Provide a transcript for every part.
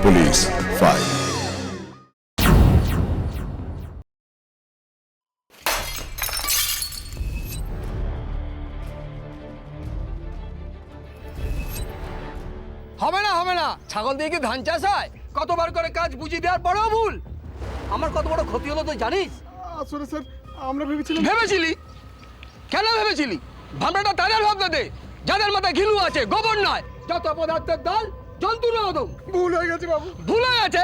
Police file. হবে না ছাগল দিয়ে কি ধান চাষ হয়? কতবার করে কাজ বুঝিয়ে দেওয়ার পরেও ভুল। আমার কত বড় ক্ষতি হলো তুই জানিস? আসলে স্যার আমরা ভেবেছিলাম। ভেবেছিলি? কেন ভেবেছিলি? ভাবনাটা তাদের ভাবতে দে যাদের মাথায় ঘিলু আছে, গোবর নয়। যত পদার্থের দল জন্তুর মতো। ভুল হয়ে গেছে বাবু। ভুল হয়ে গেছে?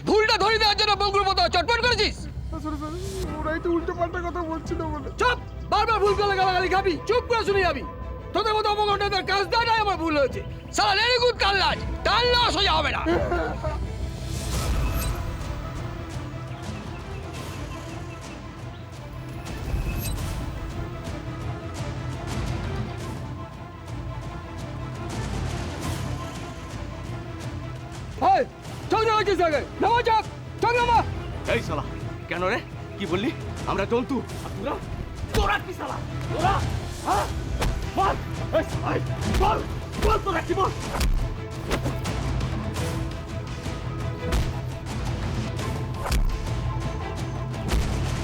ভুলটা ধরে দেওয়ার জন্য বঙ্গুর মতো চটপট করেছিস? আসলে স্যার ওরাই তো উল্টো পাল্টা কথা বলছিল বলে। চুপ! বারবার ভুল করে গালাগালি খাবি, চুপ করে শুনে যাবি। তোদের মতো অপঘটনাদের কাজ দেওয়াটাই আমার ভুল হয়েছে। সারা লেরিগুড কাল্লাজ টানলেও সোজা হবে না। এই, চল না হয়েছিস আগে। নামা চাপ, চল নামা। এই শালা কেন রে? কি বললি? আমরা জন্তু আর তোরা? তোরা কি শালা? তোরা হ্যাঁ বল! এই শালা, এই, বল বল তোরা কি বল?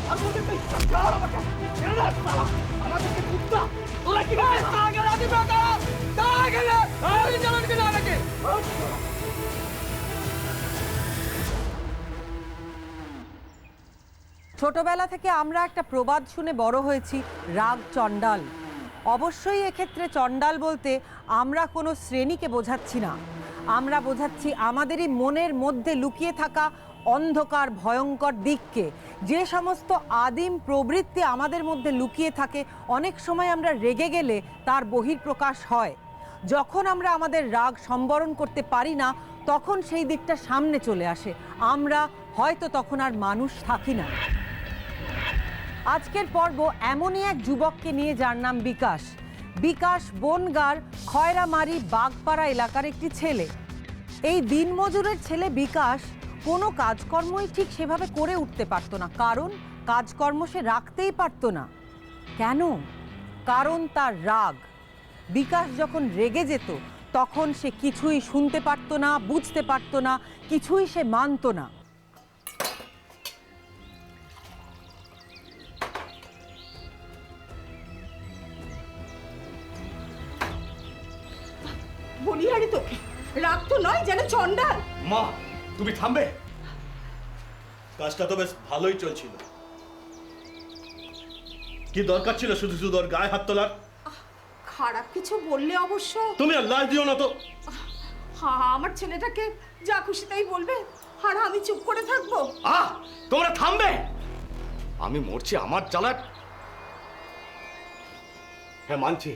আর বলতে তুই ছাড় আমাকে! কেন রে শালা? আমাদেরকে কুত্তা! তোরা কি বল? আগে রাজি বেটা, দাঁড়া গেলে আমি চালান কে না নাকি? ছোটবেলা থেকে আমরা একটা প্রবাদ শুনে বড় হয়েছি, রাগ চণ্ডাল। অবশ্যই এক্ষেত্রে চণ্ডাল বলতে আমরা কোনো শ্রেণীকে বোঝাচ্ছি না, আমরা বোঝাচ্ছি আমাদেরই মনের মধ্যে লুকিয়ে থাকা অন্ধকার ভয়ঙ্কর দিককে। যে সমস্ত আদিম প্রবৃত্তি আমাদের মধ্যে লুকিয়ে থাকে, অনেক সময় আমরা রেগে গেলে তার বহিঃপ্রকাশ হয়। যখন আমরা আমাদের রাগ সম্বরণ করতে পারি না, তখন সেই দিকটা সামনে চলে আসে। আমরা হয়তো তখন আর মানুষ থাকি না। আজকের পর্ব এমনই এক যুবককে নিয়ে, যার নাম বিকাশ। বিকাশ বনগাঁর খয়রামারি বাগপাড়া এলাকার একটি ছেলে। এই দিনমজুরের ছেলে বিকাশ কোনো কাজকর্মই ঠিক সেভাবে করে উঠতে পারতো না, কারণ কাজকর্ম সে রাখতেই পারতো না। কেন? কারণ তার রাগ। বিকাশ যখন রেগে যেত তখন সে কিছুই শুনতে পারতো না, বুঝতে পারতো না, কিছুই সে মানতো না। বলিহারি তো রাগ তো নয়, যেন চণ্ডাল। মা তুমি থামবে? কাজটা তো বেশ ভালোই চলছিল। কি দরকার ছিল শুধু শুধু ওর গায়ে হাত তোলার? খারাপ কিছু বললে অবশ্য। তুমি আর লাজ দিও না তো। হ্যাঁ, আমার ছেলেটাকে যা খুশি তাই বলবে আর আমি চুপ করে থাকবো? তোমরা থামবে? আমি মরছি আমার জ্বালায়। হ্যাঁ মানছি,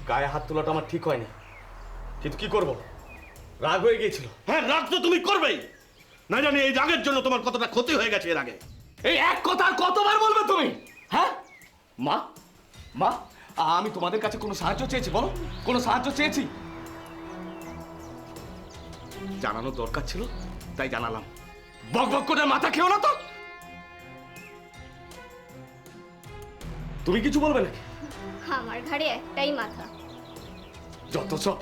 গায়ে হাত তোলাটা আমার ঠিক হয়নি, কিন্তু কি করব, রাগ হয়ে গিয়েছিল। হ্যাঁ রাগ তো তুমি করবেই, না জানি এই রাগের জন্য তোমার কতটা ক্ষতি হয়ে গেছে এর আগে। এই এক কথা আর কতবার বলবে তুমি? হ্যাঁ মা, মা আমি তোমাদের কাছে কোনো সাহায্য চেয়েছি? বলো, কোনো সাহায্য চেয়েছি? জানানো দরকার ছিল তাই জানালাম। বক বক করে মাথা খেও না তো। তুমি কিছু বলবে নাকি? আমার ঘাড়ে একটাই মাথা। যত সব।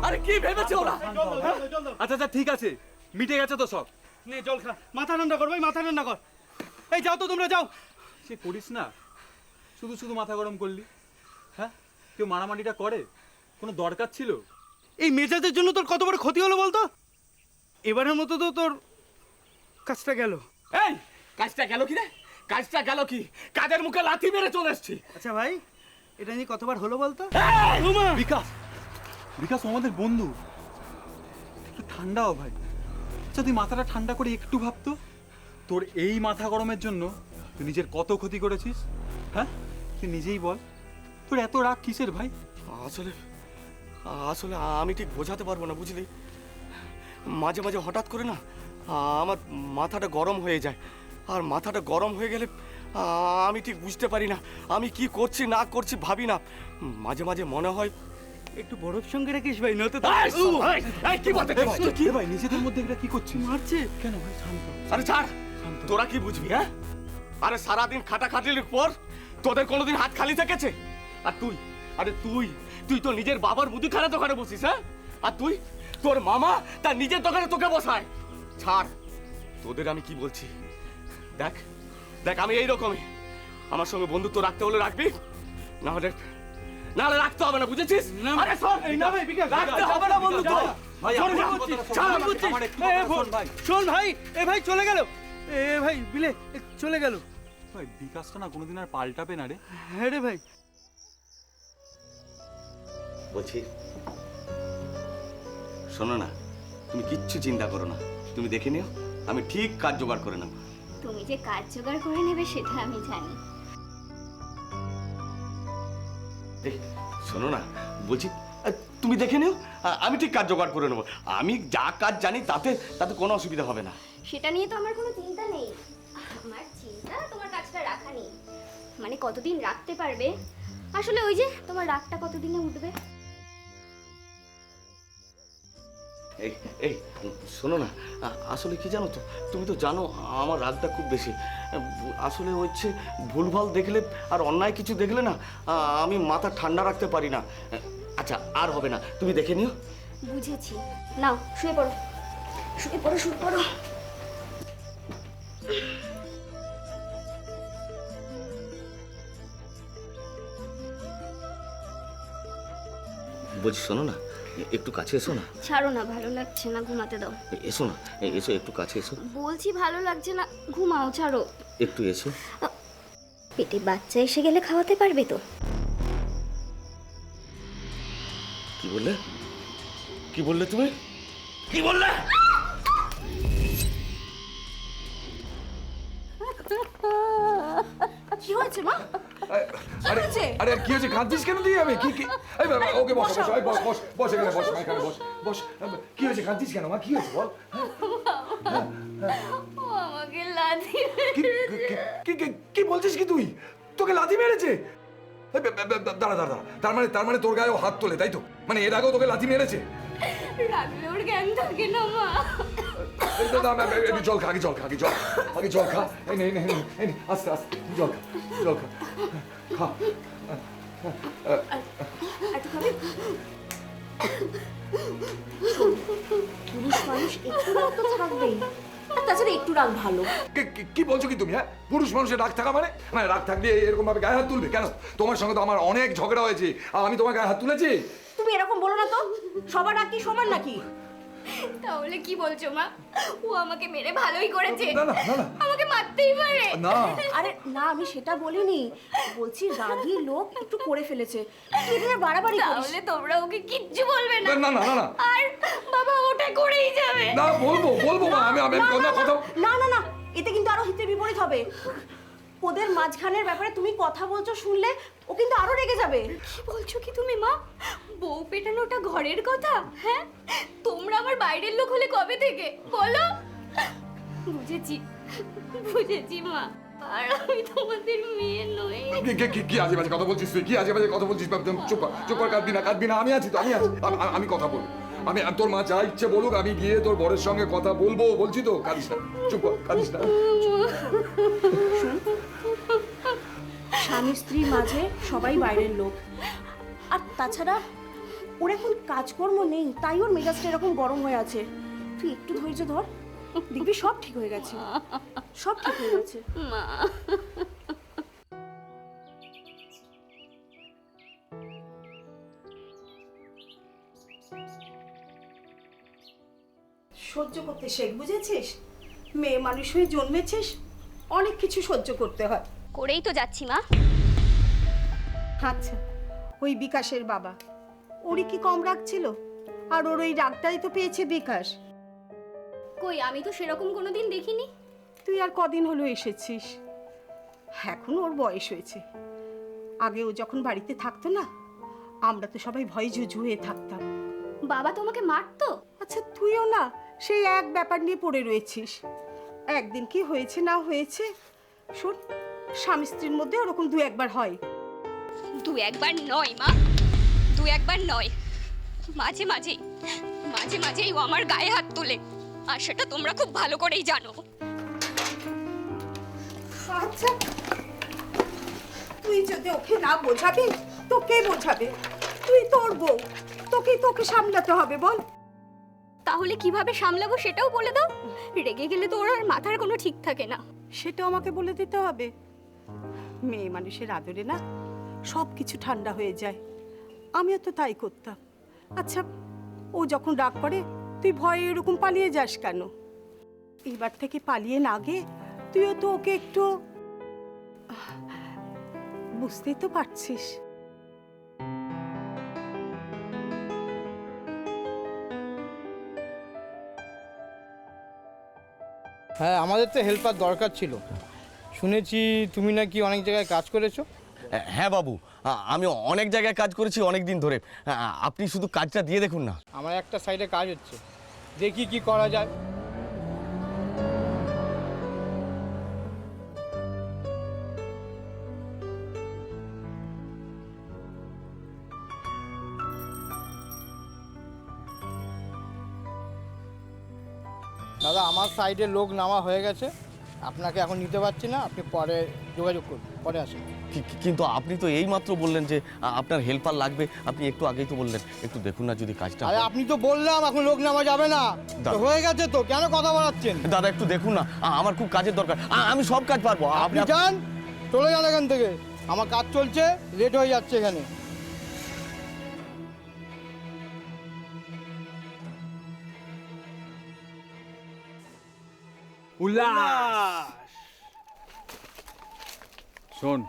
আরে কি ভেবেছে ওরা? আচ্ছা আচ্ছা ঠিক আছে, মিটে গেছে তো সব। নে জল খা, মাথা ঠান্ডা কর ভাই, মাথা ঠান্ডা কর। এই যাও তো তোমরা যাও। সে করিস না, শুধু শুধু মাথা গরম করলি। হ্যাঁ, কেউ মারামারিটা করে? কোনো দরকার ছিল? এই মেজাজের জন্য তোর কত বড় ক্ষতি হলো বলতো? এবারের মতো তো তোর কাজটা গেল। এই কাজটা গেল কি রে? কাজটা গেল কি? কাজের মুখে লাথি মেরে চলে এসছি। আচ্ছা ভাই, এটা নিয়ে কতবার হলো বলতো? বিকাশ, বিকাশ আমাদের বন্ধু, একটু ঠান্ডা হ ভাই। আচ্ছা তুই মাথাটা ঠান্ডা করে একটু ভাবতো, তোর এই মাথা গরমের জন্য তুই নিজের কত ক্ষতি করেছিস। হ্যাঁ তুই নিজেই বল, তোর এত রাগ কিসের ভাই? আসলে আসলে আমি ঠিক বোঝাতে পারবো না, বুঝলি? মাঝে মাঝে হঠাৎ করে না আমার মাথাটা গরম হয়ে যায়, আর মাথাটা গরম হয়ে গেলে আমি ঠিক বুঝতে পারি না আমি কি করছি না করছি, ভাবি না। মাঝে মাঝে মনে হয় একটু বরফ সঙ্গে রাখিস ভাই, নয়তো কি বলতে কি ভাই নিজেদের মধ্যে এটা কি করছিস? মারছে কেন ভাই? শান্ত। আরে ছাড়, তোরা কি বুঝবি? হ্যাঁ আরে সারাদিন খাটাখাটির পর তোদের কোনোদিন হাত খালি থেকেছে? আর তুই, আরে তুই তুই তো নিজের বাবার মুদিখানা দোকানে বসিস, হ্যাঁ? আর তুই, তোর মামা তার নিজের দোকানে তোকে বসায়। ছাড়, তোদের আমি কি বলছি, দেখ দেখ আমি এইরকমই। আমার সঙ্গে বন্ধুত্ব রাখতে হলে রাখবি, না হলে রাখতে হবে না, বুঝেছিস? আরে শোন, রাখতে হবে না বন্ধুত্ব। ভাই শোন, আমার বুঝছিস? কথাটা ছাড়, শোন, বুঝছিস? আমার একটু কথা শোন ভাই। শোন ভাই, এ ভাই চলে গেল, এ ভাই বিলে চলে গেল। ভাই বিকাশটা না কোনোদিন আর পাল্টাবে না রে। হ্যাঁ রে ভাই। বলছি, শোনো না, তুমি কিচ্ছু চিন্তা করো না, তুমি দেখে নিও, আমি ঠিক কাজ জোগাড় করে নেব। তুমি যে কাজ জোগাড় করে নেবে সেটা আমি জানি। এই শোনো না, বলছি তুমি দেখে নিও, আমি ঠিক কাজ জোগাড় করে নেবো। আমি যা কাজ জানি তাতে তাতে কোনো অসুবিধা হবে না। সেটা নিয়ে তো আমার কোনো চিন্তা নেই। আমার চিন্তা তোমার কাজটা রাখা নেই, মানে কতদিন রাখতে পারবে, আসলে ওই যে তোমার রাগটা কতদিনে উঠবে। এই এই শোনো না, আসলে কি জানো তো, তুমি তো জানো আমার রাগটা খুব বেশি। আসলে হচ্ছে ভুলভাল দেখলে আর অন্যায় কিছু দেখলে না, আমি মাথা ঠান্ডা রাখতে পারি না। আচ্ছা, আর হবে না, তুমি দেখে নিও। বুঝেছি, নাও শুয়ে পড়ো, শুয়ে পড়ো, শুয়ে পড়ো। বলছি শোনো না, একটু কাছে এসো না। ছাড়ো না, ভালো লাগছে না, ঘুমাতে দাও। এসো না, এসো, একটু কাছে এসো। বলছি ভালো লাগছে না, ঘুমাও, ছাড়ো। একটু এসো। পেটে বাচ্চা এসে গেলে খাওয়াতে পারবে তো? কি বললে, কি বললে তুমি, কি বললে? কি হয়েছে মা? আরে আরে কি হয়েছে, কাঁদছিস কেন তুই? আমি কি কি এই বাবা, ওকে বস বস, বস বস বস, এখানে বস, এখানে বস বস। কি হয়েছে, কাঁদছিস কেন মা, কি হয়েছে বল? ও আমাকে লাথি কি কি কি বলছিস কি তুই? তোকে লাথি মেরেছে? দাঁড়া দাঁড়া, তার মানে তোর গায়ে ও হাত তোলে, তাই তো? মানে এর আগেও তোকে লাথি মেরেছে? রাখলে ওর জ্ঞান থাকে না মা। জল খা, আগে জল খা, আগে জল খা। এই নে, আস্তে আস্তে জল খা, জল খা, খা। একটু খাবে? পুরুষ মানুষ একটু রাগ তো থাকবেই, আর তাছাড়া একটু রাগ ভালো। কি বলছো কি তুমি? হ্যাঁ, পুরুষ মানুষের রাগ থাকা মানে রাগ থাকলে এরকম ভাবে গায়ে হাত তুলবে কেন? তোমার সঙ্গে তো আমার অনেক ঝগড়া হয়েছে, আর আমি তোমার গায়ে হাত তুলেছি? তুমি এরকম বলো না তো, সবার রাগ কি সমান নাকি? তাহলে কি বলছো মা? ও আমাকে মেরে ভালোই করেছে, না না না আমাকে মারতেই পারে। না, আরে না, আমি সেটা বলিনি, বলছি রাগী লোক একটু করে ফেলেছে, তুই এখানে বাড়াবাড়ি করিস। তাহলে তোমরা ওকে কিচ্ছু বলবে না? না না না না আর বাবা ওটা করেই যাবে। না, বলবো মা, আমি কথা। না না না, এতে কিন্তু আরো হিতে বিপরীত হবে। ওদের মাঝখানের ব্যাপারে তুমি কথা বলছো শুনলে ও কিন্তু আরো রেগে যাবে। কি বলছো কি তুমি মা? বউ পেটানোটা ঘরের কথা, হ্যাঁ? তোমরা আমার বাইরের লোক হলে কবে থেকে বলো? বুঝেছি মা, আর আমি তোমাদের মেয়ে নই। কি আজে বাজে কথা বলছিস তুই? কি আজে বাজে কথা বলছিস? চুপ কর, কাঁদবি না, আমি আছি তো, আমি কথা বলবো। আমি তোর মা যা ইচ্ছে বলুক, আমি গিয়ে তোর বরের সঙ্গে কথা বলবো, বলছি তো, কাঁদিস না, চুপ কর, কাঁদিস না। স্বামী স্ত্রীর মাঝে সবাই বাইরের লোক, আর তাছাড়া ওর এখন কাজকর্ম নেই, তাই ওর মেজাজটা এরকম গরম হয়ে আছে। তুই একটু ধৈর্য ধর, দেখবি সব ঠিক হয়ে গেছে, সব ঠিক হয়ে গেছে। মা সহ্য করতে শেখ, বুঝেছিস? মেয়ে মানুষ হয়ে জন্মেছিস, অনেক কিছু সহ্য করতে হয়। করেই তো যাচ্ছি মা। আচ্ছা, ওই বিকাশের বাবা, ওরই কি কম রাগ ছিল? আর ওর ওই রাগটাই তো পেয়েছে বিকাশ। কই, আমি তো সেরকম কোনোদিন দেখিনি। তুই আর কদিন হলো এসেছিস, এখন ওর বয়স হয়েছে। আগে ও যখন বাড়িতে থাকতো না, আমরা তো সবাই ভয় জুজু হয়ে থাকতাম। বাবা তোমাকে মারতো? আচ্ছা, তুইও না সেই এক ব্যাপার নিয়ে পড়ে রয়েছিস। একদিন কি হয়েছে না হয়েছে শোন, স্বামী স্ত্রীর মধ্যে ওরকম দু একবার হয়। দু একবার নয় মা, দু একবার নয়, মাঝে মাঝেই ও আমার গায়ে হাত তোলে, আর সেটা তোমরা খুব ভালো করেই জানো। আচ্ছা তুই যদি ওকে না বোঝাবি তো কে বোঝাবে? তুই তোর বউ, তোকে সামলাতে হবে বল। তাহলে কিভাবে সামলাবো সেটাও বলে দাও। রেগে গেলে তো ওর আর মাথার কোনো ঠিক থাকে না। সেটা আমাকে বলে দিতে হবে? মেয়ে মানুষের আদরে না সব কিছু ঠান্ডা হয়ে যায়। আমিও তো তাই করতাম। আচ্ছা ও যখন রাগ করে তুই ভয়ে এরকম পালিয়ে যাস কেন? এবার থেকে পালিয়ে না গে তুইও তো ওকে একটু বুঝতেই তো পারছিস। হ্যাঁ, আমাদের তো হেল্পার দরকার ছিল। শুনেছি তুমি নাকি অনেক জায়গায় কাজ করেছো। হ্যাঁ বাবু, আমি অনেক জায়গায় কাজ করেছি অনেক দিন ধরে। আপনি শুধু কাজটা দিয়ে দেখুন না। আমার একটা সাইডে কাজ হচ্ছে, দেখি কি করা যায়। দাদা, আমার সাইডে লোক নামা হয়ে গেছে, আপনাকে এখন নিতে পারছি না, আপনি পরে যোগাযোগ করুন, পরে আসুন। কিন্তু আপনি তো এই মাত্র বললেন যে আপনার হেল্পার লাগবে। আপনি একটু আগেই তো বললেন, একটু দেখুন না যদি কাজটা আরে হয়। আপনি তো বললাম এখন লোক নামা যাবে না, তো হয়ে গেছে তো, কেন কথা বাড়াচ্ছেন? দাদা একটু দেখুন না, আমার খুব কাজের দরকার। আমি সব কাজ পারবো। আপনি যান, চলে যান এখান থেকে, আমার কাজ চলছে, লেট হয়ে যাচ্ছে এখানে। উল্লাস! শোন,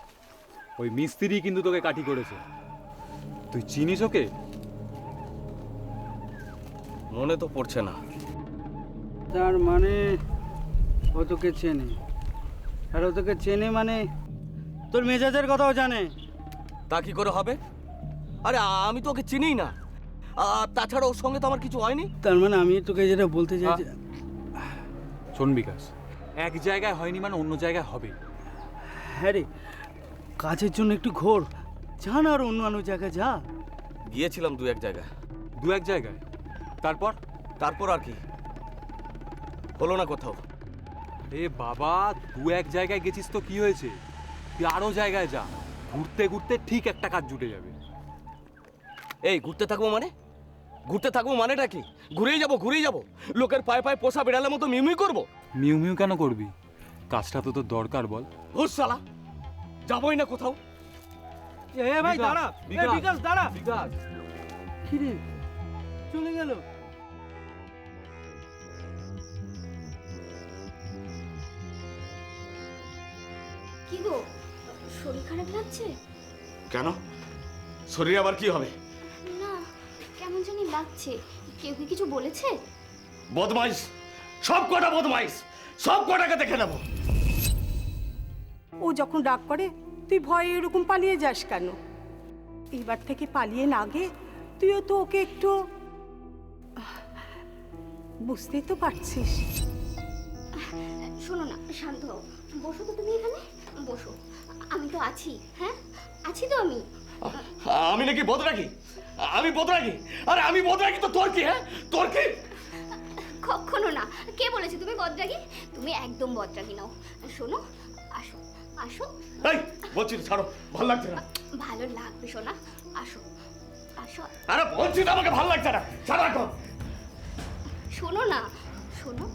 ওই মিস্ত্রি কিন্তু তোকে কাঠি করেছে। তুই চিনিস ওকে? মনে তো পড়ছে না। তার মানে ও তোকে চেনে, আর ও তোকে চেনে মানে তোর মেজাজের কথাও জানে। তা কি করে হবে? আরে আমি তো ওকে চিনি না। তাছাড়া ওর সঙ্গে তো আমার কিছু হয়নি। তার মানে আমি তোকে যেটা বলতে চাইছি, শোন বিকাশ, এক জায়গায় হয়নি মানে অন্য জায়গায় হবে। হ্যাঁ রে, কাজের জন্য একটু ঘোর, যা না আর অন্য জায়গায় যা। গিয়েছিলাম দু এক জায়গায়। দু এক জায়গায়? তারপর? তারপর আর কি, হলো না কোথাও। এ বাবা, দু এক জায়গায় গেছিস তো কি হয়েছে? তুই আরো জায়গায় যা, ঘুরতে ঘুরতে ঠিক একটা কাজ জুটে যাবে। এই ঘুরতে থাকবো মানে? ঘুরতে থাকবো মানেটা কি? ঘুরেই যাবো। লোকের পায়ে পায়ে পোষা বেড়ালের মতো মিউমিউ করবো? মিউ মিউ কেন করবি? কাজটা তো তোর দরকার, বল। ঘুর শালা, যাবোই না কোথাও। এ ভাই দাঁড়া, বিকাশ দাঁড়া। বিকাশ, কি রে, চলে গেল? কি গো, শরীর খারাপ লাগছে? কেন, শরীরে আবার কি হবে? না, কেমন জানি লাগছে। কেউ কি কিছু বলেছে? বদমাইশ, সব কটা বদমাইশ, সব কটাকে দেখে নেবো। ও যখন রাগ করে তুই ভয়ে এরকম পালিয়ে যাস কেন? এবার থেকে পালিয়ে না গে তুইও তো ওকে একটু বুঝতেই তো পারছিস। শোনো না, শান্ত হও, বসো তো তুমি এখানে, বসো। আমি তো আছি, হ্যাঁ আছি তো আমি। আমি নাকি বদরাগী? আমি বদরাগী? আরে আমি বদরাগী তো তোর কি? হ্যাঁ তোর কি? কখনো না। কে বলেছে তুমি বদরাগী? তুমি একদম বদরাগী নাও। শোনো, আসো আসো। এই বলছি তো ছাড়ো, ভালো লাগছে না। ভালো লাগবে শোনা, আসো আসো। আরে বলছি তো আমাকে ভালো লাগছে না, ছাড়ো এখন। শোনো না, শোনো।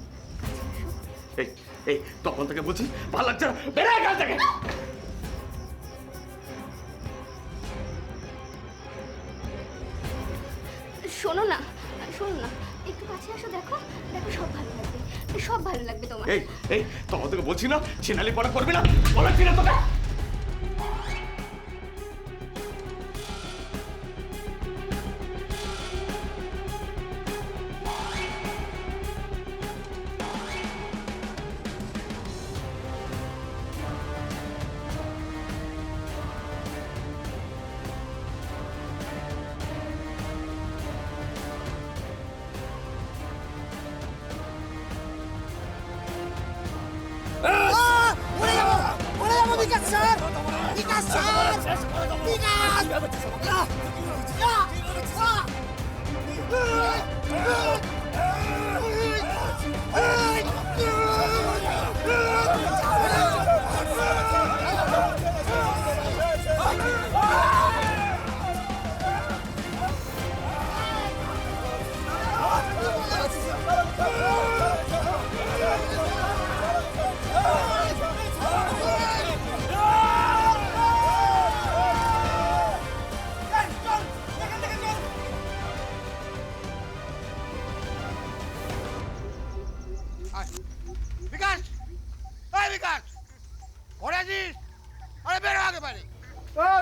এই এই তখন থেকে বলছি ভালো লাগছে না, বেড়ে এখান থেকে। শোনো না, শোনো না, একটু কাছে আসো, দেখো দেখো, সব ভালো লাগবে, সব ভালো লাগবে তোমার। এই এই তখন থেকে বলছি না, ছিনালি পড়া করবি না, বলেছি না তোকে।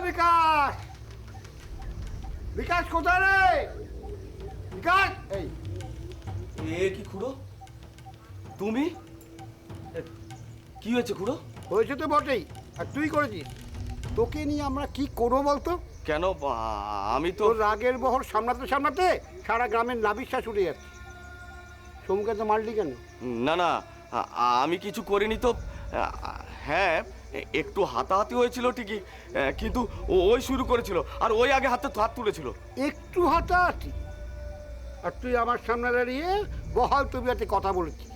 বিকাশ, বিকাশ কোথায় রে? বিকাশ, এই এ কি খুড়ো তুমি? কি হয়েছে খুড়ো? হয়েছে তো বটেই, আর তুই করেছিস। তোকে নিয়ে আমরা কি করবো বলতো? কেন আমি তো তোর রাগের বহর সামলাতে সামলাতে সারা গ্রামের নাবিশ্বাস উঠে যাচ্ছে। সমুখে তো মারলি কেন? না না আমি কিছু করিনি তো। হ্যাঁ একটু হাতাহাতি হয়েছিল ঠিকই, কিন্তু ওই শুরু করেছিল আর ওই আগে হাত তুলেছিল। একটু হাতাহাতি? আর তুই আমার সামনে দাঁড়িয়ে বহাল তবিয়াতে কথা বলেছিস।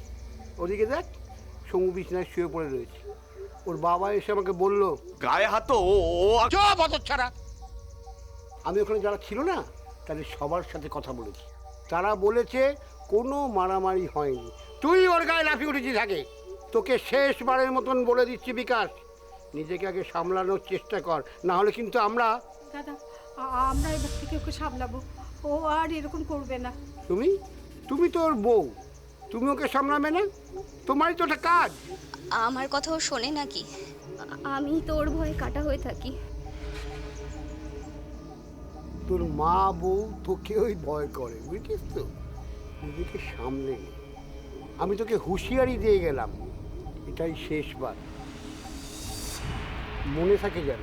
ওদিকে দেখ, সমু বিছনায় শুয়ে পড়ে রয়েছে। ওর বাবা এসে আমাকে বলল গায়ে হাত তো ও ছাড়া। আমি ওখানে যারা ছিল না তাদের সবার সাথে কথা বলেছি, তারা বলেছে কোনো মারামারি হয়নি। তুই ওর গায়ে লাফিয়ে উঠেছিস আগে। তোকে শেষবারের মতন বলে দিচ্ছি বিকাশ, নিজেকে আগে সামলানোর চেষ্টা কর, না হলে কিন্তু আমরা দাদা, আমরা এবার থেকে ওকে সামলাবো, ও আর এরকম করবে না। তুমি তো ওর বউ, তুমি ওকে সামলাবে না? তোমারই তো ওটা কাজ। আমার কথাও শোনে নাকি? আমি তোর ভয়ে কাটা হয়ে থাকি। তোর মা বউ তোকে ওই ভয় করে, বুঝছিস তো? নিজেকে সামলে নে। আমি তোকে হুঁশিয়ারি দিয়ে গেলাম, এটাই শেষবার, মনে থাকে যেন।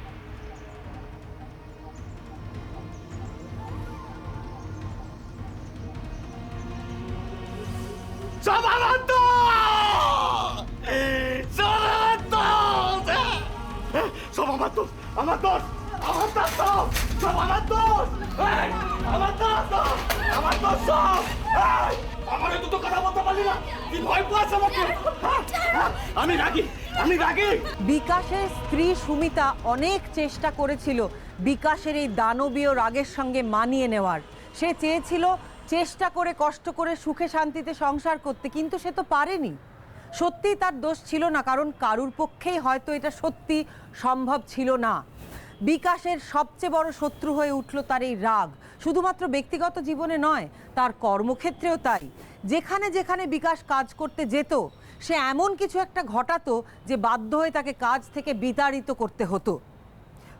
বিকাশের স্ত্রী সুমিতা অনেক চেষ্টা করেছিল বিকাশের এই দানবীয় রাগের সঙ্গে মানিয়ে নেওয়ার। সে চেয়েছিল চেষ্টা করে কষ্ট করে সুখে শান্তিতে সংসার করতে, কিন্তু সে তো পারেনি। সত্যিই তার দোষ ছিল না, কারণ কারুর পক্ষেই হয়তো এটা সত্যি সম্ভব ছিল না। বিকাশের সবচেয়ে বড় শত্রু হয়ে উঠল তার এই রাগ, শুধুমাত্র ব্যক্তিগত জীবনে নয়, তার কর্মক্ষেত্রেও তাই। যেখানে যেখানে বিকাশ কাজ করতে যেত, সে এমন কিছু একটা ঘটাতো যে বাধ্য হয়ে তাকে কাজ থেকে বিতাড়িত করতে হতো।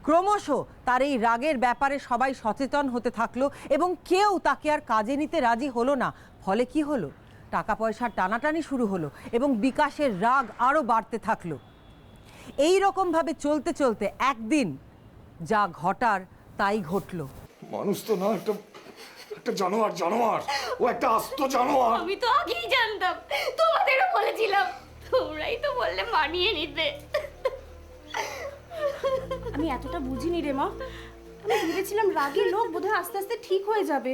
ক্রমশ তার এই রাগের ব্যাপারে সবাই সচেতন হতে থাকলো এবং কেউ তাকে আর কাজে নিতে রাজি হলো না। ফলে কি হলো? টাকা পয়সার টানাটানি শুরু হলো এবং বিকাশের রাগ আরও বাড়তে থাকলো। এই রকমভাবে চলতে চলতে একদিন যা ঘটার তাই ঘটলো। মানুষ তো না, একটা জানোয়ার, জানোয়ার, ও একটা আস্ত জানোয়ার। আমি তো আগেই জানতাম, তোমাদেরও বলেছিলাম, তোমরাই তো বললে মানিয়ে নিতে। আমি এতটা বুঝিনি রে মা। আমি ভেবেছিলাম রাগের লোক বোধহয় আস্তে আস্তে ঠিক হয়ে যাবে।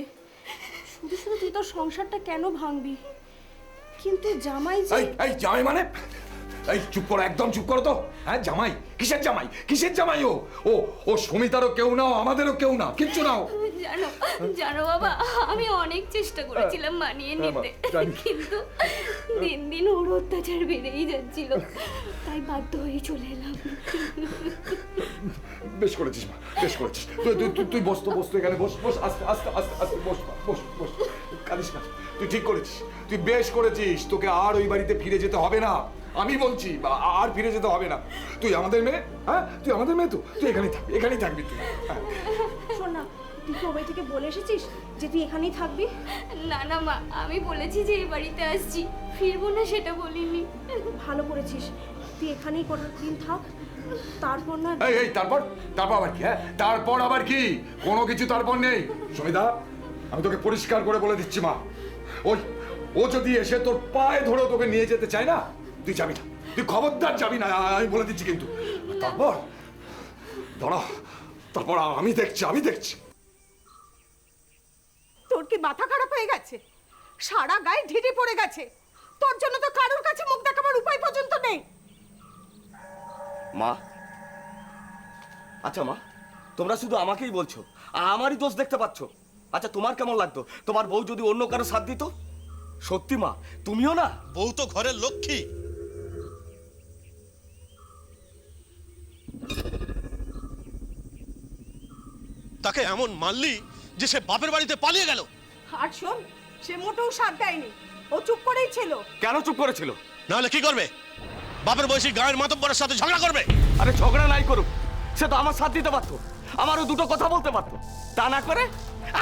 শুধু শুধু তুই তোর সংসারটা কেন ভাঙবি? কিন্তু জামাই যে... এই জামাই মানে? এই চুপ করো, একদম চুপ করো তো। হ্যাঁ, জামাই? কিসের জামাই? কিসের জামাই? ও সুমিতারও কেউ নাও, আমাদেরও কেউ না, কিচ্ছু নাও। জানো বাবা, আমি অনেক চেষ্টা করেছিলাম মানিয়ে নিতে, কিন্তু দিন দিন ওর অত্যাচার বেড়েই যাচ্ছিল, তাই বাধ্য হয়ে চলে এলাম। বেশ করেছিস মা, বেশ করেছিস। তুই বস তো, বস তো এখানে, বস বস, আস্তে আস্তে আস্তে আস্তে বস, বস বস, কাঁদিস না। তুই ঠিক করেছিস, তুই বেশ করেছিস। তোকে আর ওই বাড়িতে ফিরে যেতে হবে না, আমি বলছি, আর ফিরে যেতে হবে না। তুই আমাদের মেয়ে, হ্যাঁ, তুই আমাদের মেয়ে, তো তুই এখানেই থাকবি তুই। শোন না, তুই কি ওই থেকে বলে এসেছিস যে তুই এখানেই থাকবি? না না মা, আমি বলেছি যে এই বাড়িতে আসছি, ফিরবো না সেটা বলিনি। ভালো করেছিস, তুই এখানেই করার দিন থাক, তারপর না... এই তারপর আবার কি? হ্যাঁ, তারপর আবার কি? কোনো কিছু তারপর নেই। সুমিতা, আমি তোকে পরিষ্কার করে বলে দিচ্ছি মা, ও যদি এসে তোর পায়ে ধরে তোকে নিয়ে যেতে চায় না, তুই যাবি না, তুই খবরদার যাবি না, আমি বলে দিচ্ছি। কিন্তু তারপর দাঁড়া, তারপর আমি দেখছি। তোর কি মাথা খারাপ হয়ে গেছে? সারা গায়ে ঢিঢি পড়ে গেছে। তোর জন্য তো কারোর কাছে মুখ দেখাবার উপায় পর্যন্ত নেই। মা, আচ্ছা মা, তোমরা শুধু আমাকেই বলছো, আমারই দোষ দেখতে পাচ্ছ। আচ্ছা, তোমার কেমন লাগতো তোমার বউ যদি অন্য কারো সাথ দিত? সত্যি মা, তুমিও না? বউ তো ঘরের লক্ষ্মী। তাকে এমন মারলি যে সে বাপের বাড়িতে পালিয়ে গেল। আর শোন, সে মোটেও সাথ দেয়নি, ও চুপ করেই ছিল। কেন চুপ করেছিল? নাহলে কি করবে? বাপের বয়সী গায়ের মাতব্বরের সাথে ঝগড়া করবে? আরে ঝগড়া নাই করুক, সে তো আমার সাথ দিতে পারতো। আমারও দুটো কথা বলতে পারতো। তা না করে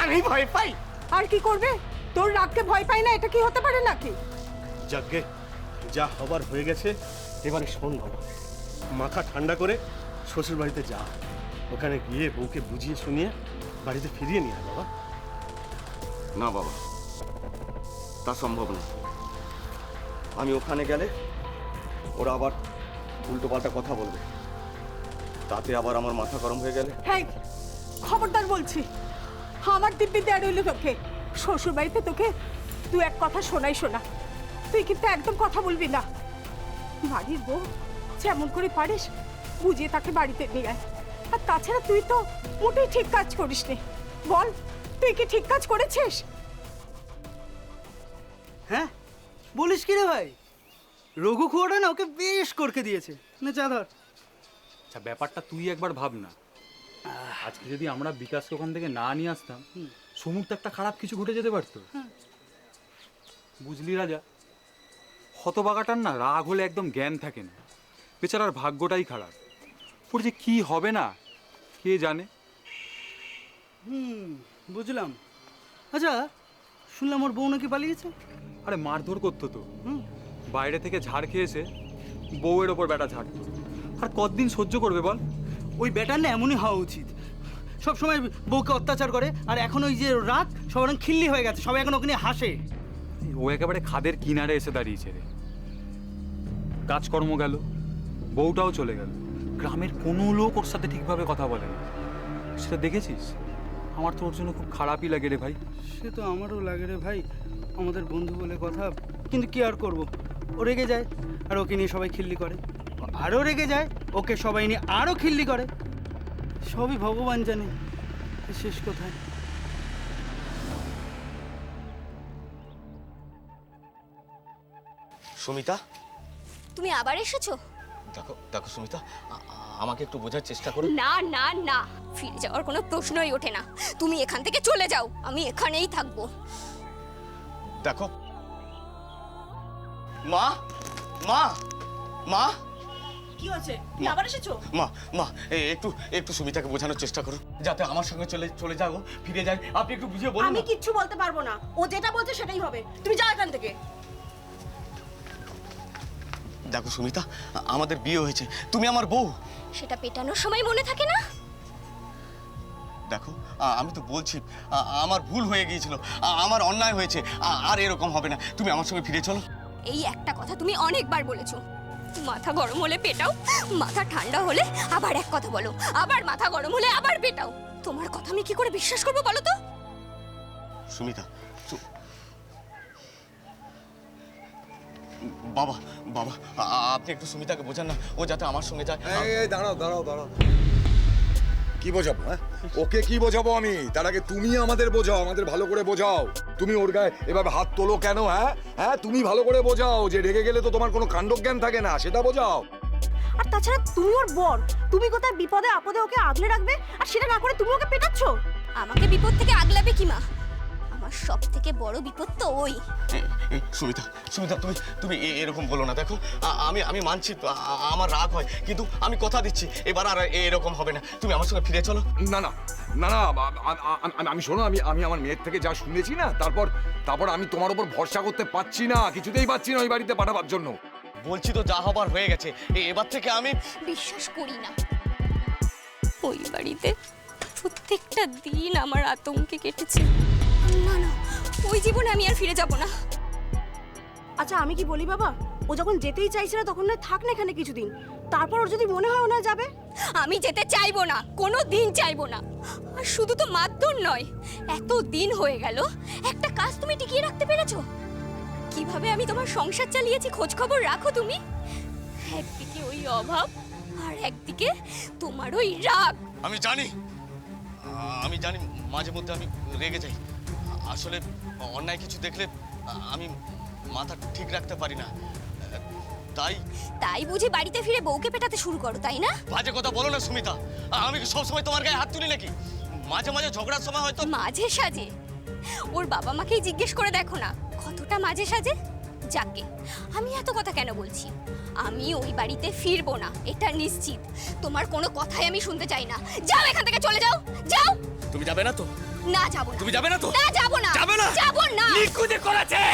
আমি ভয় পাই। আর কি করবে? তোর রাগকে ভয় পাই না, এটা কি হতে পারে নাকি? যাকে যা হবার হয়ে গেছে, এবারে শোন বাবা, মাথা ঠান্ডা করে শ্বশুর বাড়িতে যা, ওখানে গিয়ে বউকে বুঝিয়ে শুনিয়ে বাড়িতে ফিরিয়ে নিয়ে আয় বাবা। না বাবা, তা সম্ভব না। আমি ওখানে গেলে ওরা আবার উল্টো পাল্টা কথা বলবে, তাতে আবার আমার মাথা গরম হয়ে গেলে। হ্যাঁ, খবরদার বলছি, আমার দিব্যি দেয়া রইল তোকে। শ্বশুর বাড়িতে তোকে তুই এক কথা শোনাই শোনা, তুই কিন্তু একদম কথা বলবি না। বাড়ির বউ যেমন করে পারিস বুঝিয়ে তাকে বাড়িতে নিয়ে আয়। আর তাছাড়া তুই তো মোটেই ঠিক কাজ করিস নি। বল, তুই কি ঠিক কাজ করেছিস? হ্যাঁ, বলিস কি রে ভাই? রঘু খুঁড়া না ওকে বেশ করকে দিয়েছে। না চা ধর। আচ্ছা, ব্যাপারটা তুই একবার ভাব না। আজকে যদি আমরা বিকাশকে ওখান থেকে না নিয়ে আসতাম, সমুদ্র একটা খারাপ কিছু ঘটে যেতে পারতো। বুঝলি রাজা, হতবাগাটার না রাগ হলে একদম জ্ঞান থাকে না। বেচারার ভাগ্যটাই খারাপ। ওর যে কি হবে না কে জানে। বুঝলাম। আচ্ছা, শুনলাম ওর বউ নাকি পালিয়েছে। আরে মারধর করতো তো, বাইরে থেকে ঝাড় খেয়েছে, বউয়ের ওপর ব্যাটা ঝাড়তো। আর কতদিন সহ্য করবে বল? ওই ব্যাটার না এমনই হওয়া উচিত। সব সময় বউকে অত্যাচার করে, আর এখন ওই যে রাগ সবার খিল্লি হয়ে গেছে, সবাই এখন ওকে নিয়ে হাসে। ও একেবারে খাদের কিনারে এসে দাঁড়িয়েছে রে। কাজকর্ম গেল, বউটাও চলে গেল, গ্রামের কোনো লোক ওর সাথে ঠিকভাবে কথা বলে না। সেটা দেখেছিস? আমার তো ওর জন্য খুব খারাপই লাগে রে ভাই। সে তো আমারও লাগে রে ভাই, আমাদের বন্ধু বলে কথা। কিন্তু কি আর করব, ও রেগে যায় আর ওকে নিয়ে সবাই খিল্লি করে, আরও রেগে যায়, ওকে সবাই নিয়ে আরও খিল্লি করে। সবই ভগবান জানে শেষ কোথায়। সুমিতা, তুমি আবার এসেছো? দেখো দেখো সুমিতা, আমাকে একটু বোঝার চেষ্টা করো। না না না, ফিরে যাওয়ার কোনো প্রশ্নই ওঠে না। তুমি এখান থেকে চলে যাও, আমি এখানেই থাকবো। দেখো মা, মা, মা, কি হয়েছে? তুমি আবার এসেছো? মা, মা, একটু একটু সুমিতাকে বোঝানোর চেষ্টা করো, যাতে আমার সঙ্গে চলে যাও, ফিরে যায়। আপনি একটু বুঝিয়ে বলুন। আমি কিচ্ছু বলতে পারবো না, ও যেটা বলছে সেটাই হবে। তুমি যাও এখান থেকে। দেখো সুমিতা, আমাদের বিয়ে হয়েছে, তুমি আমার বউ। সেটা পেটানোর সময় মনে থাকে না? দেখো আমি তো বলছি আমার ভুল হয়ে গিয়েছিল, আমার অন্যায় হয়েছে, আর এরকম হবে না। তুমি আমার সঙ্গে ফিরে চলো। এই একটা কথা তুমি অনেকবার বলেছো। মাথা গরম হলে পেটাও, মাথা ঠান্ডা হলে আবার এক কথা বলো, আবার মাথা গরম হলে আবার পেটাও। তোমার কথা আমি কি করে বিশ্বাস করবো বলো তো? সুমিতা, বাবা, বাবা, আপনি একটু সুমিতাকে বোঝান না, ও যাতে আমার সঙ্গে যায়। এই দাঁড়াও দাঁড়াও দাঁড়াও, কি বোঝাবো? হ্যাঁ, ওকে কি বোঝাবো আমি? তার আগে তুমি আমাদের বোঝাও, আমাদের ভালো করে বোঝাও। তুমি ওর গায়ে এভাবে হাত তোলো কেন? হ্যাঁ হ্যাঁ, তুমি ভালো করে বোঝাও যে রেগে গেলে তো তোমার কোনো কাণ্ডজ্ঞান থাকে না, সেটা বোঝাও। আর তাছাড়া তুমি ওর বর, তুমি কোথায় বিপদে আপদে ওকে আগলে রাখবে, আর সেটা না করে তুমি ওকে পেটাচ্ছ। আমাকে বিপদ থেকে আগলাবে কি মা? আমার সব থেকে বড় বিপদ তো ওই। সুমিতা, সুমিতা, তুমি এরকম বলো না। দেখো আমি মানছি আমার রাগ হয়, কিন্তু আমি কথা দিচ্ছি এবার আর এরকম হবে না। তুমি আমার সঙ্গে ফিরে চলো। না না না না, আমি শোনো, আমি আমার মেয়ের থেকে যা শুনেছি না, তারপর আমি তোমার উপর ভরসা করতে পারছি না, কিছুতেই পারছি না ওই বাড়িতে পাঠাবার জন্য। বলছি তো যা হবার হয়ে গেছে, এবার থেকে আমি বিশ্বাস করি না। ওই বাড়িতে প্রত্যেকটা দিন আমার আতঙ্কে কেটেছে। না না, ওই জীবনে আমি আর ফিরে যাব না। আচ্ছা আমি কি বলি বাবা, ও যখন যেতেই চাইছে না তখন না থাক না এখানে কিছুদিন, তারপর ওর যদি মনে হয় ও না যাবে। আমি যেতে চাইবো না, কোনো দিন চাইবো না। আর শুধু তো মারধর নয়, এত দিন হয়ে গেল একটা কাজ তুমি টিকিয়ে রাখতে পেরেছো? কিভাবে আমি তোমার সংসার চালিয়েছি খোঁজ খবর রাখো তুমি? একদিকে ওই অভাব আর একদিকে তোমার ওই রাগ। আমি জানি মাঝে মধ্যে আমি রেগে যাই। আসলে অন্যায় কিছু দেখলে আমি মাথা ঠিক রাখতে পারি না। তাই বুঝি বাড়িতে ফিরে বউকে পেটাতে শুরু করো, তাই না? বাজে কথা বলো না সুমিতা, আমি কি সবসময় তোমার গায়ে হাত তুলি নাকি? মাঝে মাঝে ঝগড়ার সময় হয়তো। মাঝে সাজে? ওর বাবা মাকেই জিজ্ঞেস করে দেখো না কতটা মাঝে সাজে। যাকে আমি এত কথা কেন বলছি, আমি ওই বাড়িতে ফিরবো না, এটা নিশ্চিত। তোমার কোনো কথাই আমি শুনতে চাই না। যাও এখান থেকে, চলে যাও, যাও। তুমি যাবে না তো? না যাবো না। তুমি যাবে না তো? না যাবো না। যাবে না? যাবো না। নিকুচি করেছে।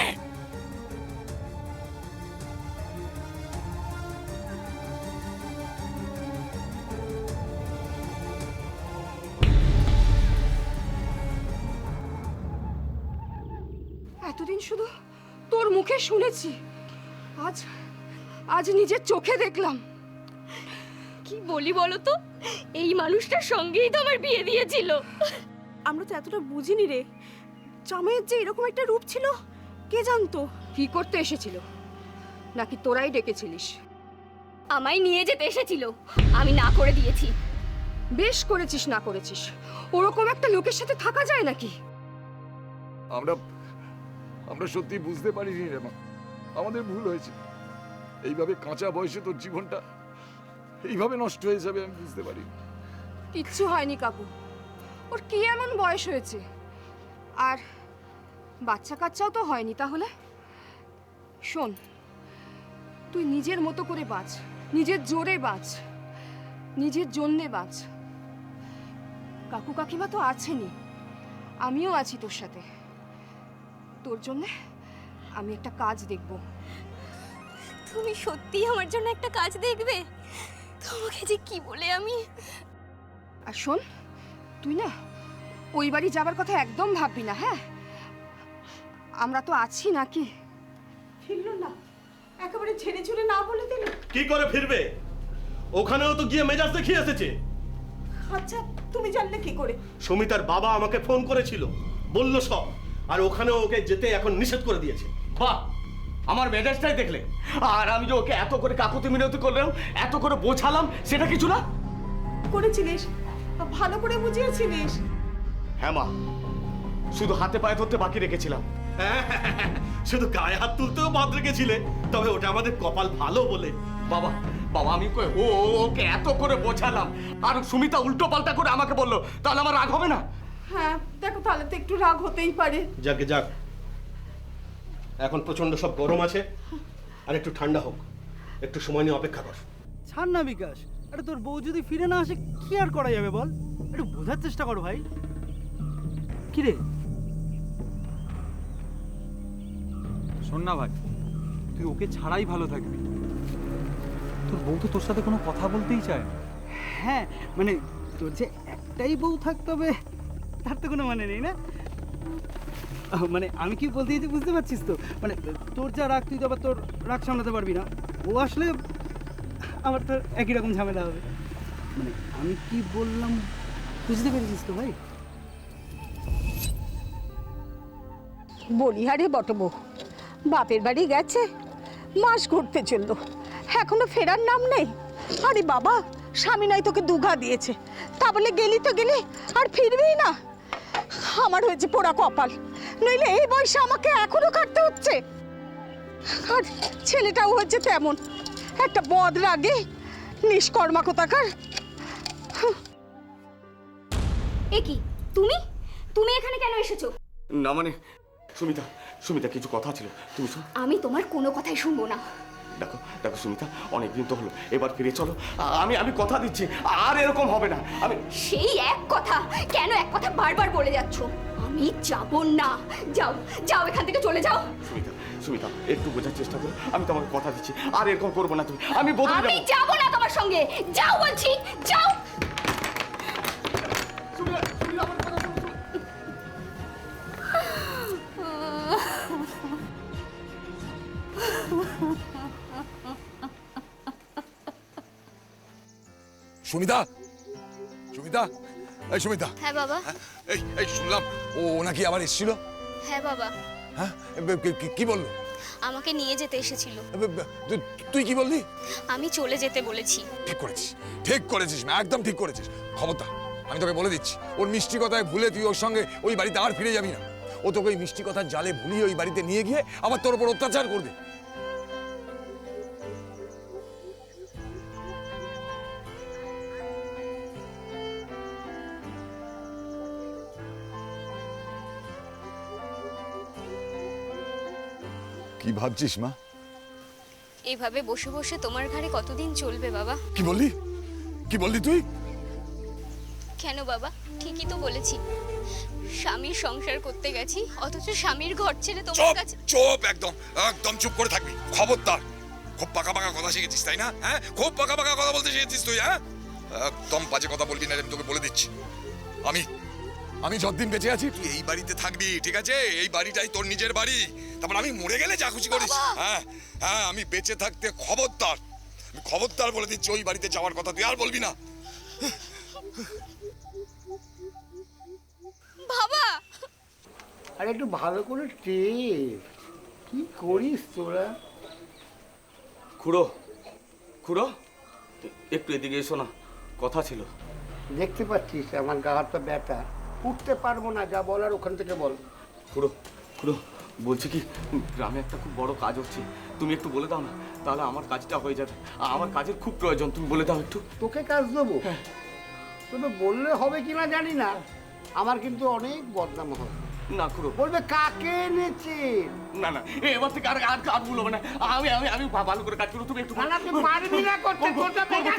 এতদিন শুধু তোর মুখে শুনেছি, আজ আজ নিজের চোখে দেখলাম। কি বলি বলো তো, এই মানুষটার সঙ্গেই তো আমার বিয়ে দিয়েছিল। আমরা তো এতটা বুঝিনি রে, জামাইয়ের যে এরকম একটা রূপ ছিল কে জানতো। কি করতে এসেছিল, নাকি তোরাই ডেকেছিলিস? আমায় নিয়ে যেতে এসেছিল, আমি না করে দিয়েছি। বেশ করেছিস, না করেছিস। ওরকম একটা লোকের সাথে থাকা যায় নাকি? আমরা আমরা সত্যি বুঝতে পারিনি রে মা, আমাদের ভুল হয়েছে। এইভাবে কাঁচা বয়সে তোর জীবনটা এইভাবে নষ্ট হয়ে যাবে আমি বুঝতে পারি। কিচ্ছু হয়নি কাকু, ওর কি এমন বয়স হয়েছে? আর বাচ্চা কাচ্চাও তো হয়নি। তাহলে শোন, তুই নিজের মতো করে বাঁচ, নিজের জোরে বাঁচ, নিজের জন্যে বাঁচ। কাকু কাকিমা তো আছেনই, আমিও আছি তোর সাথে। তোর জন্য আমি একটা কাজ দেখব। তুমি সত্যিই আমার জন্য একটা কাজ দেখবে? তোমাকে যে কি বলে আমি। আর শোন, তুই না ওই বাড়ি যাবার কথা একদম ভাববি না, হ্যাঁ? আমরা তো আছি নাকি? ফিরলো না, একেবারে ছেড়ে ছুড়ে না বলে দিল। কি করে ফিরবে? ওখানেও তো গিয়ে মেজাজ দেখিয়ে এসেছে। আচ্ছা, তুমি জানলে কি করে? সুমিতার বাবা আমাকে ফোন করেছিল, বলল সব। আর ওখানেও ওকে যেতে এখন নিষেধ করে দিয়েছে। বাহ, আমার মেজাজটাই দেখলে। আর আমি যে ওকে এত করে কাকুতি মিনতি করলাম, এত করে বোঝালাম, সেটা কিছু না। করেছিলিস, ভালো করে বুঝিয়েছিলিস। হ্যাঁ মা, শুধু হাতে পায়ে ধরতে বাকি রেখেছিলাম। শুধু গায়ে হাত তুলতেও বাদ রেখেছিলে, তবে ওটা আমাদের কপাল ভালো বলে। বাবা বাবা, আমি ওকে এত করে বোঝালাম, আর সুমিতা উল্টো পাল্টা করে আমাকে বললো, তাহলে আমার রাগ হবে না? হ্যাঁ দেখো, তাহলে তো একটু রাগ হতেই পারে। যাকে যাক, এখন প্রচন্ড সব গরম আছে, আর একটু ঠান্ডা হোক, একটু সময় নিয়ে অপেক্ষা কর। ছাড় না বিকাশ, আরে তোর বউ যদি ফিরে না আসে কি আর করা যাবে বল? একটু বোঝার চেষ্টা কর ভাই। কি রে? শোন না ভাই, তুই ওকে ছাড়াই ভালো থাকবি। তোর বউ তো তোর সাথে কোনো কথা বলতেই চায় না। হ্যাঁ মানে তোর যে একটাই বউ থাকতে হবে তার তো কোনো মানে নেই না। মানে আমি কি বলতে চাইছি বুঝতে পারছিস তো? মানে তোর যা রাগ, তুই তো আবার তোর রাগ সামলাতে পারবি না। ও আসলে আমার তো একই রকম ঝামেলা হবে। মানে আমি কি বললাম বুঝতে পেরেছিস তো ভাই? বলিহারে বটবউ বাপের বাড়ি গেছে, মাস ঘুরতে চললো, এখনো ফেরার নাম নেই। আরে বাবা, স্বামী নয় তোকে দুঘা দিয়েছে, তা বলে গেলি তো গেলি, আর ফিরবি না। আমার হয়েছে পোড়া কপাল, নইলে এই বয়সে আমাকে এখনো কাটতে হচ্ছে। আর ছেলেটাও হয়েছে তেমন একটা বদ রাগে নিষ্কর্মা কোথাকার। এ কি, তুমি তুমি এখানে কেন এসেছো? না মানে সুমিতা, সুমিতা কিছু কথা ছিল, তুমি শোন। আমি তোমার কোনো কথাই শুনবো না। দেখো দেখো সুমিতা, অনেকদিন তো হলো, এবার ফিরে চলো। আমি কথা দিচ্ছি, আর এরকম হবে না। আমি সেই এক কথা, কেন এক কথা বারবার বলে যাচ্ছ? আমি যাব না। যাও যাও, এখান থেকে চলে যাও। সুমিতা, সুমিতা একটু বোঝার চেষ্টা করো, আমি তোমাকে কথা দিচ্ছি, আর এরকম করবো না। তুমি, আমি বদলে আমি যাবো। যাব না তোমার সঙ্গে। যাও বলছি, যাও। সুমিতা, সুমিতা, এই সুমিতা। হ্যাঁ বাবা। এই এই শুনলাম ও নাকি আবার এসেছিল। হ্যাঁ বাবা, হ্যাঁ, কি বললো? আমাকে নিয়ে যেতে এসেছিল। তুই কি বললি? আমি চলে যেতে বলেছি। ঠিক করেছিস, ঠিক করেছিস, একদম ঠিক করেছিস। খবরদার, আমি তোকে বলে দিচ্ছি, ওর মিষ্টি কথায় ভুলে তুই ওর সঙ্গে ওই বাড়িতে আর ফিরে যাবি না। ও তোকে ওই মিষ্টি কথার জালে ভুলিয়ে ওই বাড়িতে নিয়ে গিয়ে আবার তোর উপর অত্যাচার করবে। কি ভাবছিস মা? এইভাবে বসে বসে তোমার ঘাড়ে কতদিন চলবে বাবা? কি বললি? কি বললি তুই? কেন বাবা, ঠিকই তো বলেছি। স্বামীর সংসার করতে গেছি, অথচ স্বামীর ঘর ছেড়ে তোমার কাছে। চুপ, একদম একদম চুপ করে থাকবি, খবরদার। খুব পাকা পাকা কথা শিখেছিস তাই না? হ্যাঁ, খুব পাকা পাকা কথা বলতে শিখেছিস তুই। হ্যাঁ, একদম বাজে কথা বলবি না, আমি তোকে বলে দিচ্ছি। আমি যতদিন বেঁচে আছি তুই এই বাড়িতে থাকবি, ঠিক আছে? এই বাড়িটাই তোর নিজের বাড়ি। তারপর আমি মরে গেলে যা খুশি করিস। হ্যাঁ হ্যাঁ, আমি বেঁচে থাকতে খবরদার, আমি খবরদার বলে দিচ্ছি, ওই বাড়িতে যাওয়ার কথা তুই আর বলবি না। বাবা, আরে একটু ভালো করে কি করিস তোরা? খুড়ো, খুড়ো, একটু এদিকে এসো না, কথা ছিল। দেখতে পাচ্ছিস আমার গা হাত পা ব্যথা, উঠতে পারবো না, যা বলার ওখান থেকে বল। খুড়ো, খুড়ো, বলছি কি, গ্রামে একটা খুব বড় কাজ হচ্ছে, তুমি একটু বলে দাও না, তাহলে আমার কাজটা হয়ে যাবে। আমার কাজের খুব প্রয়োজন, তুমি বলে দাও একটু। তোকে কাজ দেবো? তবে বললে হবে কিনা জানি না, আমার কিন্তু অনেক বদনাম হবে। না খুড়ো, বলবে কাকে এনেছে। না না, এবার থেকে আর কাজ বলবো না, আমি আমি আমি ভালো করে কাজ করবো, তুমি একটু না তুই পারবি না করতে,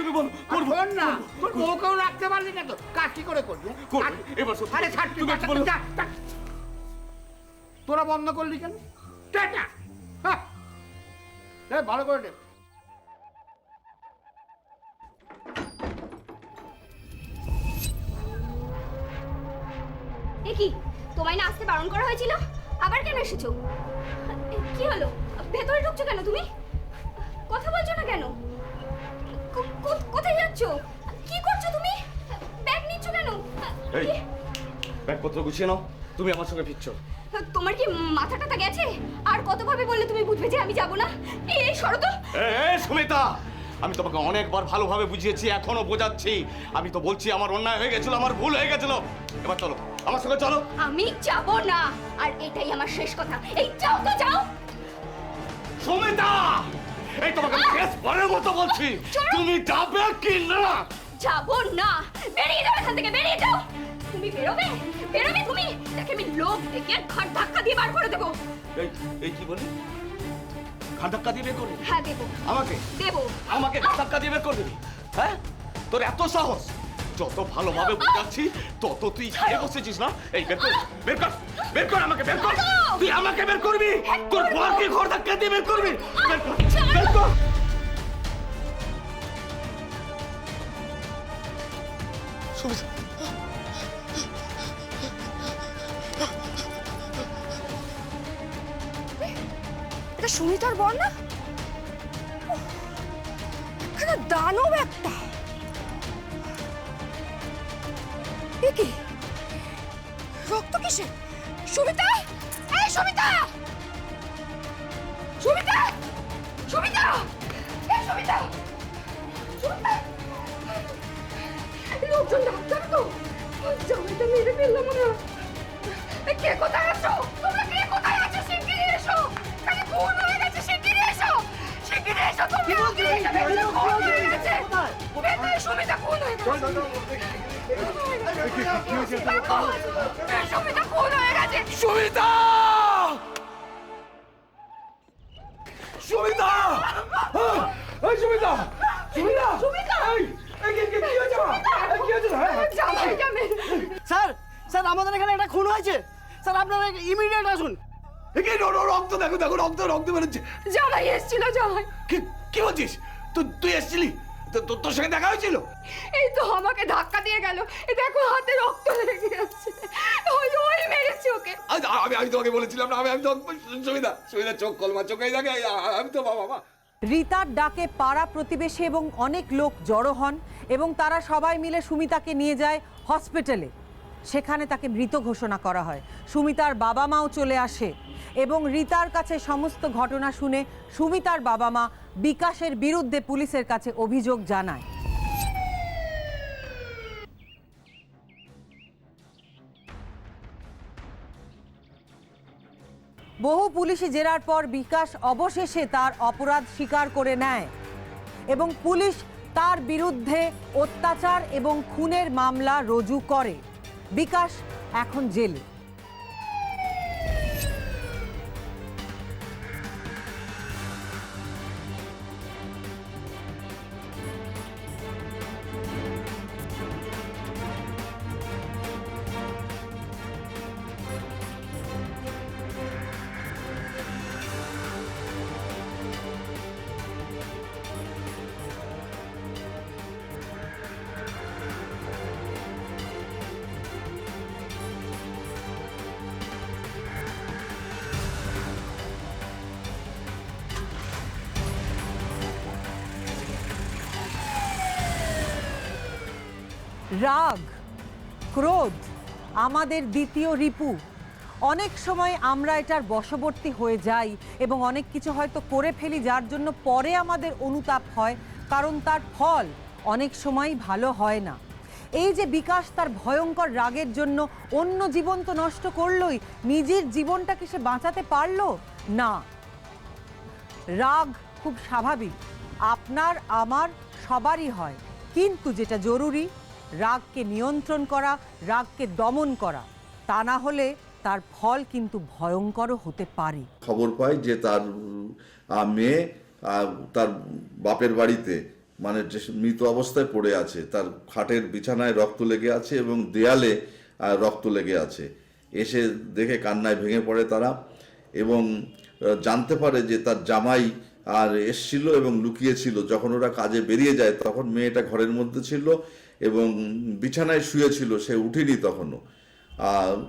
তুমি বলো, করবো না, তোর বউকেও রাখতে পারলি না তো, কাজ কি করে করবি? এবার আরে ছাড়, তুই যা, যা। তোরা বন্ধ করলি কেন? টাটা, হ্যাঁ ভালো করে দে। এ কি, তোমায় না আসতে বারণ করা হয়েছিল? আবার কেন এসেছো? কি হলো? ভেতরে ঢুকছো কেন তুমি? কথা বলছো না কেন? কোথায় যাচ্ছো? কি করছো তুমি? ব্যাগ নিচ্ছ কেন? এই ব্যাগপত্র গুছিয়ে নাও, তুমি আমার সঙ্গে ফিরছো। তোমার কি মাথা টাথা গেছে? আর কতভাবে বললে তুমি বুঝবে যে আমি যাব না? এই সরো তো। এই সুমিতা, আমি তোমাকে অনেকবার ভালোভাবে বুঝিয়েছি, এখনো বোঝাচ্ছি। আমি তো বলছি আমার অন্যায় হয়ে গেছিল, আমার ভুল হয়ে গেছিল। এবার চলো, আমার সঙ্গে চলো। আমি যাব না, আর এটাই আমার শেষ কথা। এই যাও তো, যাও। সুমিতা, এই তোমাকে শেষ বারের মতো বলছি, তুমি যাবে কি না? যাব না, বেরিয়ে যাও এখান থেকে, বেরিয়ে যাও। তুমি বেরোবে, বেরোবে তুমি, দেখে আমি লোক ডেকে ঘাট ধাক্কা দিয়ে বার করে দেবো। এই কি বলি? ঘাট ধাক্কা দিয়ে বের করবি? হ্যাঁ দেবো। আমাকে দেবো। আমাকে ঘাট ধাক্কা দিয়ে বের করে দিবি? হ্যাঁ, তোর এত সাহস? যত ভালোভাবে বোঝাচ্ছি তত তুই খেয়ে বসেছিস না। এই বের কর, বের কর, বের কর, আমাকে বের কর। তুই আমাকে বের করবি? তোর বরকে ঘর ধাক্কা দিয়ে বের করবি? বের কর, বের কর। সুমিতা, এটা সুমিতার বর না? এখানে দানব একটা। এ কি? রক্ত কিসে? সুমিতা! এই সুমিতা! সুমিতা! সুমিতা! এই সুমিতা! সুমিতা! লোকজন ডাক্তার তো, জামাইটা মেরে ফেললাম না। কে কোথায় আছো? তোমরা কে কোথায় আছো? শিগগিরই এসো, খালি খুন হয়ে গেছে। শিগগিরই এসো, শিগগিরই এসো। তোমরা খুন হয়ে গেছে, ভেতরে সুমিতা খুন হয়ে গেছে। সুমিতা খুন হয়ে গেছে। সুমিতা! সুমিতা! এই সুমিতা! সুমিতা! সুমিতা! এই কি হয়েছে মা? কি হয়েছে? জামাইটা মেরে। স্যার, স্যার আমাদের এখানে একটা খুন হয়েছে স্যার, আপনারা ইমিডিয়েট আসুন। কি রক্ত, দেখো দেখো, রক্ত বেরোচ্ছে। জামাই এসেছিল, জামাই। কি বলছিস? তুই এসেছিলি? তোর সঙ্গে দেখা হয়েছিল? এই তো আমাকে ধাক্কা দিয়ে গেল, এই দেখো হাতে রক্ত লেগে আছে। ওই মেরেছে ওকে। আমি তোমাকে বলেছিলাম না, আমি তো সুমিতা চোখ কলমা চোখেই দেখে, আমি তো বাবা। রিতার ডাকে পাড়া প্রতিবেশী এবং অনেক লোক জড়ো হন এবং তারা সবাই মিলে সুমিতাকে নিয়ে যায় হসপিটালে। সেখানে তাকে মৃত ঘোষণা করা হয়। সুমিতার বাবা মাও চলে আসে এবং রিতার কাছে সমস্ত ঘটনা শুনে সুমিতার বাবা মা বিকাশের বিরুদ্ধে পুলিশের কাছে অভিযোগ জানায়। বহু পুলিশি জেরার পর বিকাশ অবশেষে তার অপরাধ স্বীকার করে নেয় এবং পুলিশ তার বিরুদ্ধে অত্যাচার এবং খুনের মামলা রুজু করে। বিকাশ এখন জেলে। রাগ, ক্রোধ আমাদের দ্বিতীয় রিপু। অনেক সময় আমরা এটার বশবর্তী হয়ে যাই এবং অনেক কিছু হয়তো করে ফেলি, যার জন্য পরে আমাদের অনুতাপ হয়, কারণ তার ফল অনেক সময় ভালো হয় না। এই যে বিকাশ তার ভয়ঙ্কর রাগের জন্য অন্য জীবন তো নষ্ট করলোই, নিজের জীবনটা কি সে বাঁচাতে পারলো না। রাগ খুব স্বাভাবিক, আপনার আমার সবারই হয়, কিন্তু যেটা জরুরি রাগকে নিয়ন্ত্রণ করা, রাগকে দমন করা, তা না হলে তার ফল কিন্তু ভয়ঙ্করও হতে পারে। খবর পাই যে তার মেয়ে তার বাপের বাড়িতে মানে যে মৃত অবস্থায় পড়ে আছে, তার খাটের বিছানায় রক্ত লেগে আছে এবং দেয়ালে রক্ত লেগে আছে। এসে দেখে কান্নায় ভেঙে পড়ে তারা এবং জানতে পারে যে তার জামাই আর এসছিল এবং লুকিয়েছিল। যখন ওরা কাজে বেরিয়ে যায় তখন মেয়েটা ঘরের মধ্যে ছিল এবং বিছানায় শুয়েছিল, সে উঠেনি তখনও।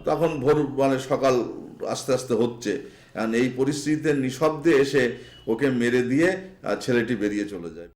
তখন ভোর মানে সকাল আস্তে আস্তে হচ্ছে, এই পরিস্থিতিতে নিঃশব্দে এসে ওকে মেরে দিয়ে ছেলেটি বেরিয়ে চলে যায়।